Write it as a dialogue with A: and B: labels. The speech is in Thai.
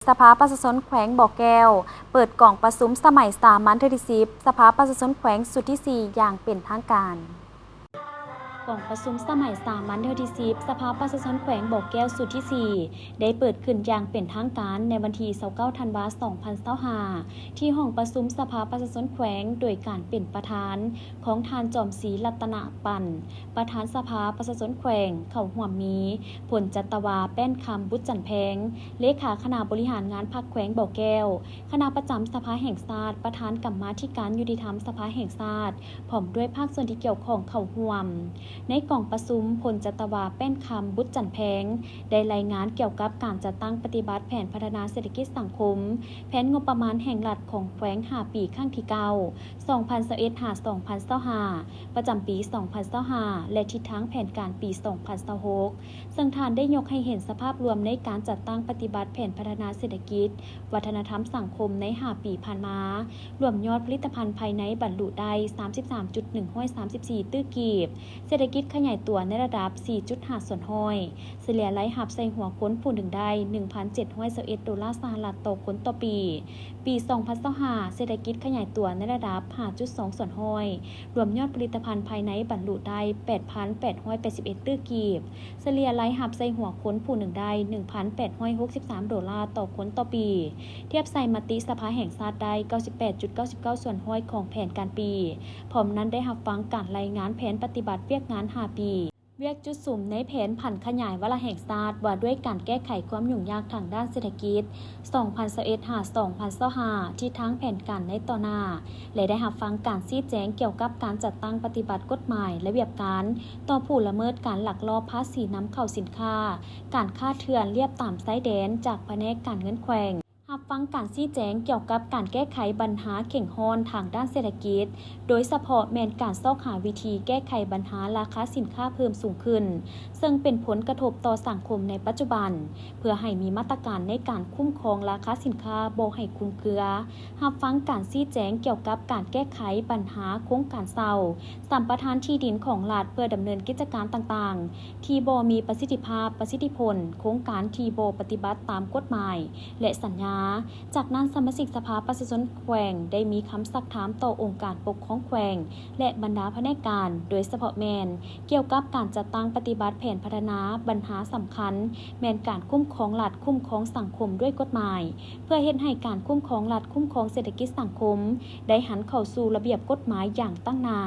A: สภาประชาชนแขวงบ่อแก้วเปิดกล่องประชุมสมัยสามัญเทอที่10สภาประชาชนแขวงสุดที่ 4 อย่างเป็นทางการกล่องประชุมสมัยสามัญเทอที่10สภาประชาชนแขวงบ่อแก้วสุดที่ 4ได้เปิดขึ้นอย่างเป็นทางการในวันที่29ธันวาคม2025ที่ห้องประชุมสภาประชาชนแขวงโดยการเป็นประธานของทานจอมศรีรัตนปั่นประธานสภาประชาชนแขวงเขาห่วมมีผลจัตวาแป้นคำบุญจันแพงเลขาคณะบริหารงานพรรคแขวงบ่อแก้วคณะประจำสภาแห่งชาติประธานกรรมาธิการยุติธรรมสภาแห่งชาติพร้อมด้วยภาคส่วนที่เกี่ยวข้องเขาห่วมในกล่องประชุมพลจัตวาแป้นคำบุญจันแพงได้รายงานเกี่ยวกับการจัดตั้งปฏิบัติแผนพัฒนาเศรษฐกิจสังคมแผนงบประมาณแห่งรัฐของแขวง5 ปีครั้งที่ 9 2021-2025 ประจำปี 2025 และทิศทางแผนการปี 2026 ซึ่งท่านได้ยกให้เห็นสภาพรวมในการจัดตั้งปฏิบัติแผนพัฒนาเศรษฐกิจวัฒนธรรมสังคมใน5 ปีผ่านมารวมยอดผลิตภัณฑ์ภายในบรรลุได้ 33.134 ตื้อกีบเศรษฐกิจขยายตัวในระดับ 4.5 ส่วนห้อยเฉลี่ยรายรับใส่หัวคนผู้หนึ่งได้ 1,721 ดอลลาร์สหรัฐต่อคนต่อปี ปี 2025 เศรษฐกิจขยายตัวในระดับ 5.2 ส่วนห้อยรวมยอดผลิตภัณฑ์ภายในบรรลุได้ 8,881 ตื้อกีบเฉลี่ยรายรับใส่หัวคนผู้หนึ่งได้ 1,863 ดอลลาร์ต่อคนต่อปี เทียบใส่มติสภาแห่งชาติได้ 98.99 ส่วนห้อยของแผนการปีพร้อมนั้นได้รับฟังการรายงานแผนปฏิบัติเวียกงาน 5 ปีเวียกจุดสุ่มในแผนผันขยายวาระแห่งชาติว่าด้วยการแก้ไขความยุ่งยากทางด้านเศรษฐกิจ 2021-2025 ที่ทั้งแผนการในต่อหน้าและได้รับฟังการชี้แจงเกี่ยวกับการจัดตั้งปฏิบัติกฎหมายและระเบียบการต่อผู้ละเมิดการลักลอบภาษีนำเข้าสินค้าการค้าเถื่อนเลียบตามชายแดนจากแผนกการเงินแขวงรับฟังการชี้แจงเกี่ยวกับการแก้ไขปัญหาเข่งฮ้อนทางด้านเศรษฐกิจโดยเฉพาะแม่นการซอกหาวิธีแก้ไขปัญหาราคาสินค้าเพิ่มสูงขึ้นซึ่งเป็นผลกระทบต่อสังคมในปัจจุบันเพื่อให้มีมาตรการในการคุ้มครองราคาสินค้าบ่ให้คลุมเครือรับฟังการชี้แจงเกี่ยวกับการแก้ไขปัญหาโครงการเช่าสัมปทานที่ดินของรัฐเพื่อดำเนินกิจการต่างๆที่บ่มีประสิทธิภาพประสิทธิผลโครงการที่บ่ปฏิบัติตามกฎหมายและสัญญาจากนั้นสมาชิกสภาประชาชนแขวงได้มีคำซักถามต่อองค์การปกครองแขวงและบรรดาแผนกการโดยเฉพาะแมนเกี่ยวกับการจัดตั้งปฏิบัติแผนพัฒนาปัญหาสำคัญแมนการคุ้มครองรัฐคุ้มครองสังคมด้วยกฎหมายเพื่อเฮ็ดให้การคุ้มครองรัฐคุ้มครองเศรษฐกิจสังคมได้หันเข้าสู่ระเบียบกฎหมายอย่างตั้งหน้า